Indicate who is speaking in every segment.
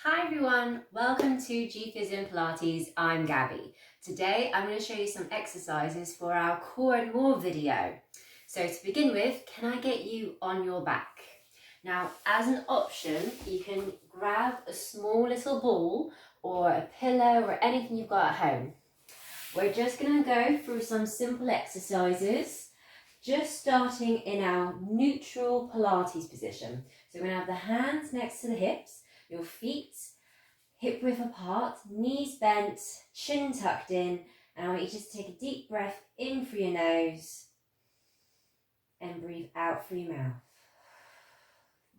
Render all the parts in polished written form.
Speaker 1: Hi everyone, welcome to Physio and Pilates. I'm Gabby. Today I'm going to show you some exercises for our core and more video. So to begin with, can I get you on your back? Now as an option, you can grab a small little ball or a pillow or anything you've got at home. We're just going to go through some simple exercises, just starting in our neutral Pilates position. So we're going to have the hands next to the hips, your feet hip width apart, knees bent, chin tucked in, and I want you to just take a deep breath in through your nose and breathe out through your mouth.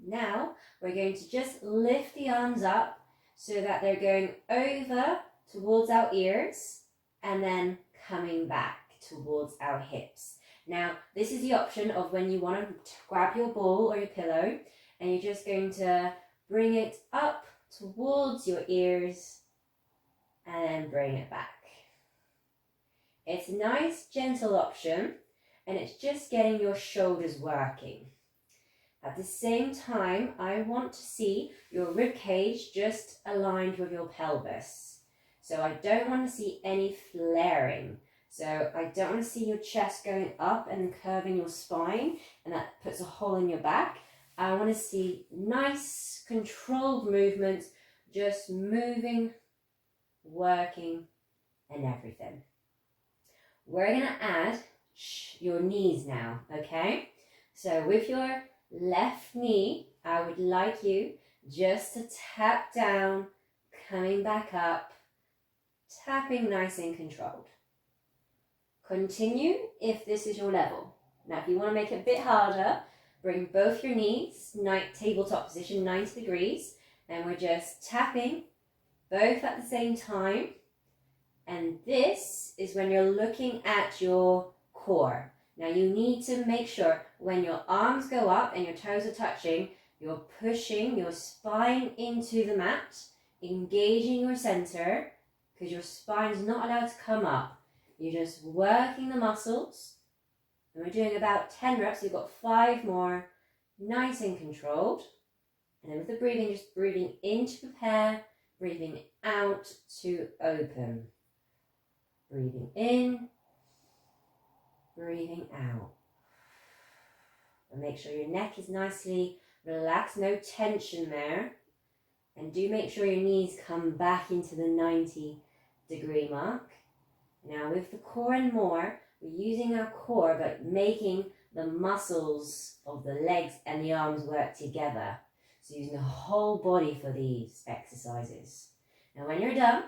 Speaker 1: Now we're going to just lift the arms up so that they're going over towards our ears and then coming back towards our hips. Now this is the option of when you want to grab your ball or your pillow and you're just going to bring it up towards your ears and then bring it back. It's a nice gentle option and it's just getting your shoulders working. At the same time, I want to see your rib cage just aligned with your pelvis. So I don't want to see any flaring. So I don't want to see your chest going up and curving your spine and that puts a hole in your back. I want to see nice controlled movements, just moving, working and everything. We're going to add your knees now, okay? So with your left knee, I would like you just to tap down, coming back up, tapping nice and controlled. Continue if this is your level. Now if you want to make it a bit harder, bring both your knees, tabletop position, 90 degrees, and we're just tapping both at the same time. And this is when you're looking at your core. Now you need to make sure when your arms go up and your toes are touching, you're pushing your spine into the mat, engaging your center, because your spine is not allowed to come up. You're just working the muscles. And we're doing about 10 reps, you've got 5 more, nice and controlled. And then with the breathing, just breathing in to prepare, breathing out to open. Breathing in, breathing out. And make sure your neck is nicely relaxed, no tension there. And do make sure your knees come back into the 90-degree mark. Now with the core and more, we're using our core but making the muscles of the legs and the arms work together. So using the whole body for these exercises. Now when you're done,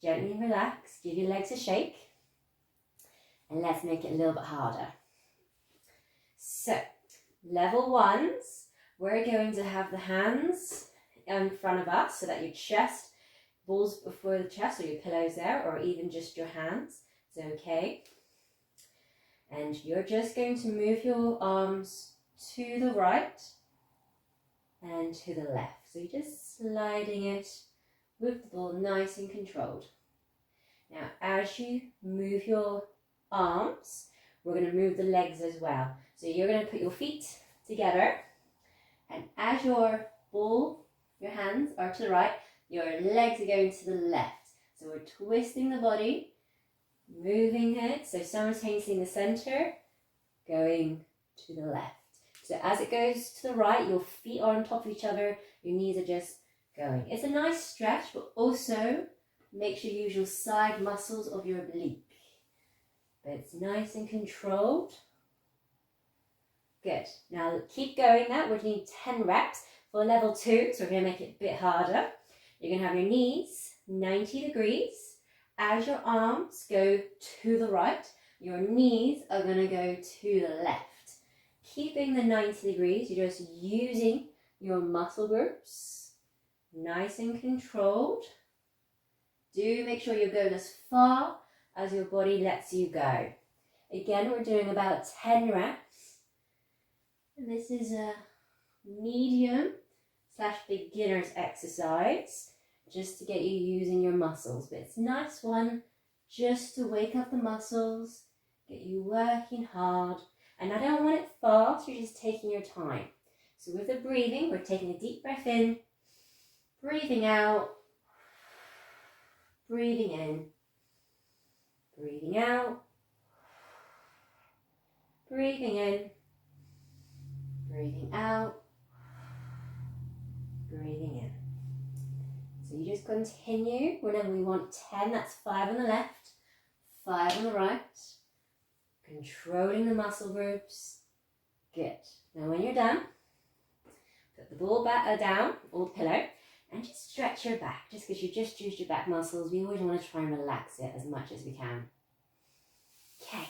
Speaker 1: gently relax, give your legs a shake, and let's make it a little bit harder. So, level ones, we're going to have the hands in front of us so that your chest, balls before the chest or your pillows there, or even just your hands, it's okay. And you're just going to move your arms to the right and to the left. So you're just sliding it with the ball nice and controlled. Now as you move your arms, we're going to move the legs as well. So you're going to put your feet together, and as your ball, your hands are to the right, your legs are going to the left. So we're twisting the body, moving it, so simultaneously in the center, going to the left. So as it goes to the right, your feet are on top of each other, your knees are just going. It's a nice stretch, but also make sure you use your side muscles of your oblique. But it's nice and controlled. Good. Now keep going now. We're doing 10 reps for level 2, so we're going to make it a bit harder. You're going to have your knees 90 degrees. As your arms go to the right, your knees are going to go to the left. Keeping the 90 degrees, you're just using your muscle groups. Nice and controlled. Do make sure you're going as far as your body lets you go. Again, we're doing about 10 reps. And this is a medium/beginner's exercise, just to get you using your muscles. But it's a nice one just to wake up the muscles, get you working hard. And I don't want it fast, you're just taking your time. So with the breathing, we're taking a deep breath in Breathing out, breathing in, breathing out, breathing in, breathing out, breathing in. So you just continue whenever we want 10, that's 5 on the left, 5 on the right, controlling the muscle groups. Good. Now when you're done, put the ball back down, or the pillow, and just stretch your back. Just because you just used your back muscles, we always want to try and relax it as much as we can. Okay.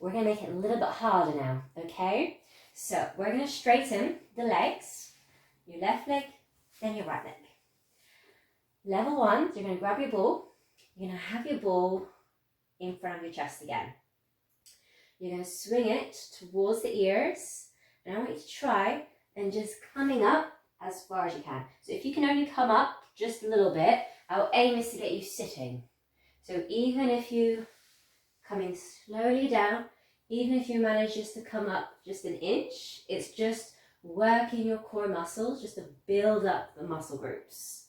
Speaker 1: We're going to make it a little bit harder now, okay? So we're going to straighten the legs, your left leg, then your right leg. Level 1, you're going to grab your ball. You're going to have your ball in front of your chest again. You're going to swing it towards the ears. And I want you to try and just coming up as far as you can. So if you can only come up just a little bit, our aim is to get you sitting. So even if you coming slowly down, even if you manage just to come up just an inch, it's just working your core muscles just to build up the muscle groups.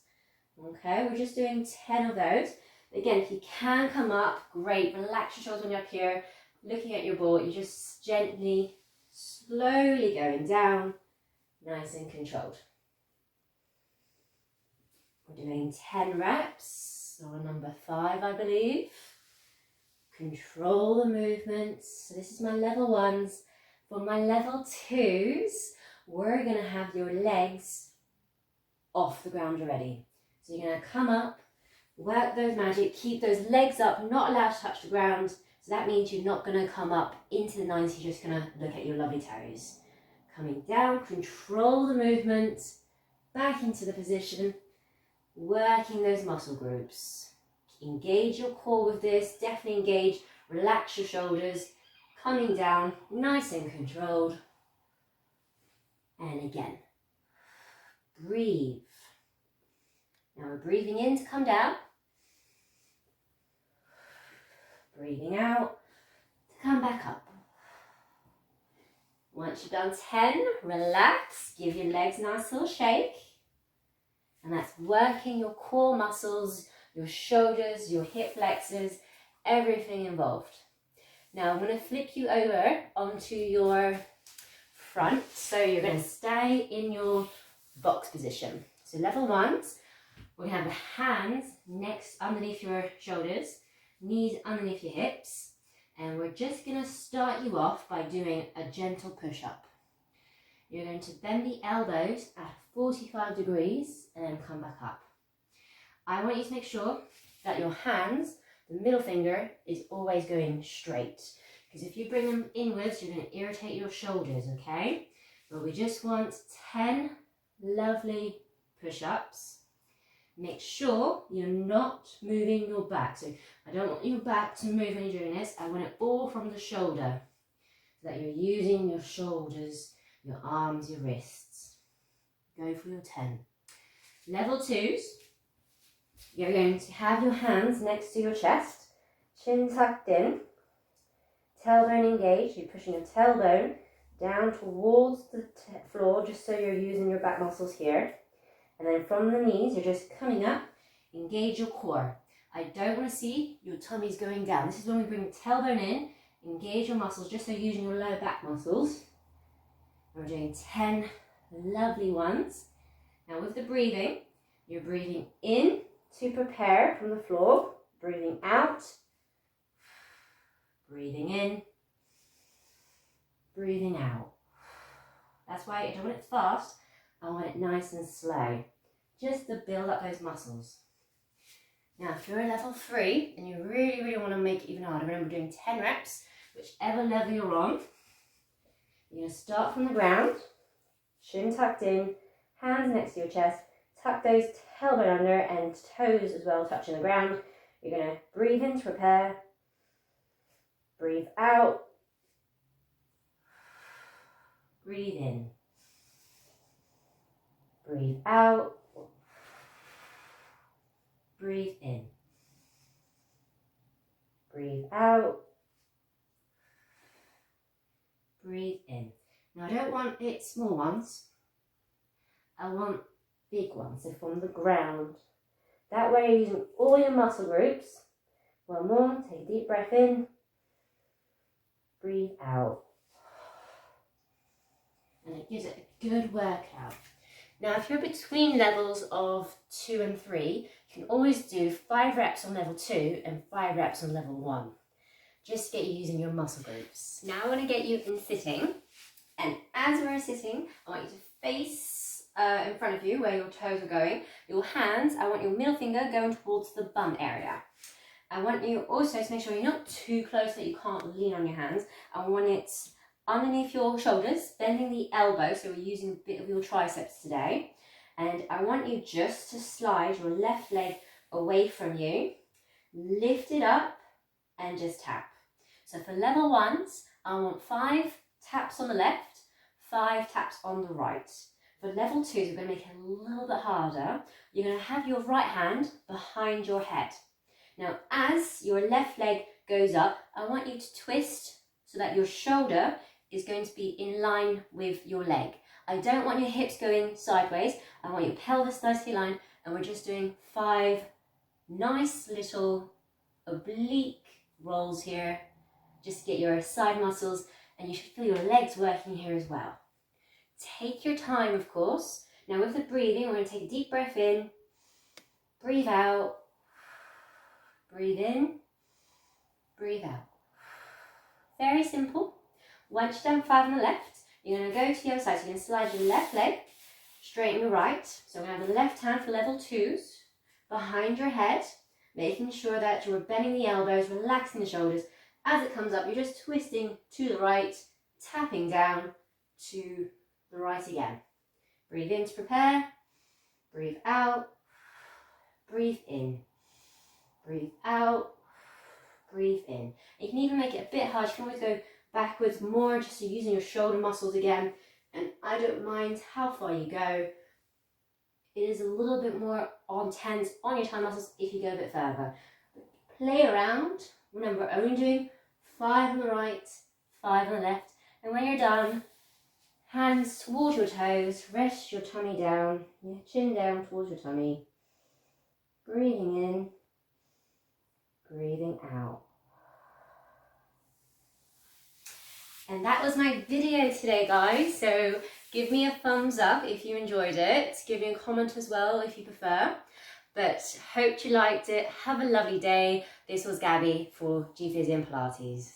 Speaker 1: Okay, we're just doing 10 of those. Again, if you can come up, great. Relax your shoulders when you're up here, looking at your ball. You're just gently, slowly going down, nice and controlled. We're doing 10 reps, or number 5, I believe. Control the movements. So this is my level 1s. For my level 2s, we're going to have your legs off the ground already. So you're going to come up, work those magic, keep those legs up, not allowed to touch the ground. So that means you're not going to come up into the 90s, you're just going to look at your lovely toes. Coming down, control the movement, back into the position, working those muscle groups. Engage your core with this, definitely engage, relax your shoulders, coming down, nice and controlled. And again, breathe. Now we're breathing in to come down, breathing out to come back up. Once you've done 10, relax, give your legs a nice little shake. And that's working your core muscles, your shoulders, your hip flexors, everything involved. Now I'm going to flip you over onto your front. So you're going to stay in your box position. So level 1s, we're going to have the hands next underneath your shoulders, knees underneath your hips. And we're just going to start you off by doing a gentle push-up. You're going to bend the elbows at 45 degrees and then come back up. I want you to make sure that your hands, the middle finger, is always going straight. Because if you bring them inwards, you're going to irritate your shoulders, okay? But we just want 10 lovely push-ups. Make sure you're not moving your back. So I don't want your back to move when you're doing this. I want it all from the shoulder. So that you're using your shoulders, your arms, your wrists. Go for your 10. Level 2s, you're going to have your hands next to your chest, chin tucked in, tailbone engaged. You're pushing your tailbone down towards the floor just so you're using your back muscles here. And then from the knees, you're just coming up, engage your core. I don't want to see your tummies going down. This is when we bring the tailbone in, engage your muscles just so you're using your lower back muscles. And we're doing 10 lovely ones. Now with the breathing, you're breathing in to prepare from the floor, breathing out, breathing in, breathing out. That's why I don't want it fast, I want it nice and slow, just to build up those muscles. Now if you're a level 3 and you really want to make it even harder, remember we're doing 10 reps, whichever level you're on. You're going to start from the ground, chin tucked in, hands next to your chest, tuck those tailbone under and toes as well touching the ground. You're going to breathe in to prepare, breathe out, breathe in, breathe out, breathe in, breathe out, breathe in. Now I don't want it small ones, I want big one, so from the ground. That way you're using all your muscle groups. One more, take a deep breath in, breathe out. And it gives it a good workout. Now, if you're between levels of 2 and 3, you can always do 5 reps on level 2 and 5 reps on level 1. Just to get you using your muscle groups. Now I want to get you in sitting. And as we're sitting, I want you to face in front of you where your toes are going. Your hands, I want your middle finger going towards the bum area. I want you also to make sure you're not too close that you can't lean on your hands. I want it underneath your shoulders, bending the elbow, so we're using a bit of your triceps today. And I want you just to slide your left leg away from you, lift it up, and just tap. So for level 1s, I want 5 taps on the left, 5 taps on the right. For level 2s, we're going to make it a little bit harder. You're going to have your right hand behind your head. Now, as your left leg goes up, I want you to twist so that your shoulder is going to be in line with your leg. I don't want your hips going sideways. I want your pelvis nicely aligned, and we're just doing 5 nice little oblique rolls here. Just get your side muscles, and you should feel your legs working here as well. Take your time, of course. Now with the breathing, we're going to take a deep breath in, breathe out, breathe in, breathe out. Very simple. Once you've done 5 on the left, you're going to go to the other side. So you're going to slide your left leg, straighten your right. So we're going to have the left hand for level 2s behind your head, making sure that you're bending the elbows, relaxing the shoulders. As it comes up, you're just twisting to the right, tapping down to the right again. Breathe in to prepare, breathe out, breathe in, breathe out, breathe in. You can even make it a bit hard. You can always go backwards more, just so using your shoulder muscles again. And I don't mind how far you go. It is a little bit more tense on your thigh muscles if you go a bit further. Play around. Remember, we're only doing 5 on the right, 5 on the left. And when you're done, hands towards your toes, rest your tummy down, your chin down towards your tummy. Breathing in, breathing out. And that was my video today, guys. So give me a thumbs up if you enjoyed it. Give me a comment as well if you prefer. But hope you liked it. Have a lovely day. This was Gabby for Physio and Pilates.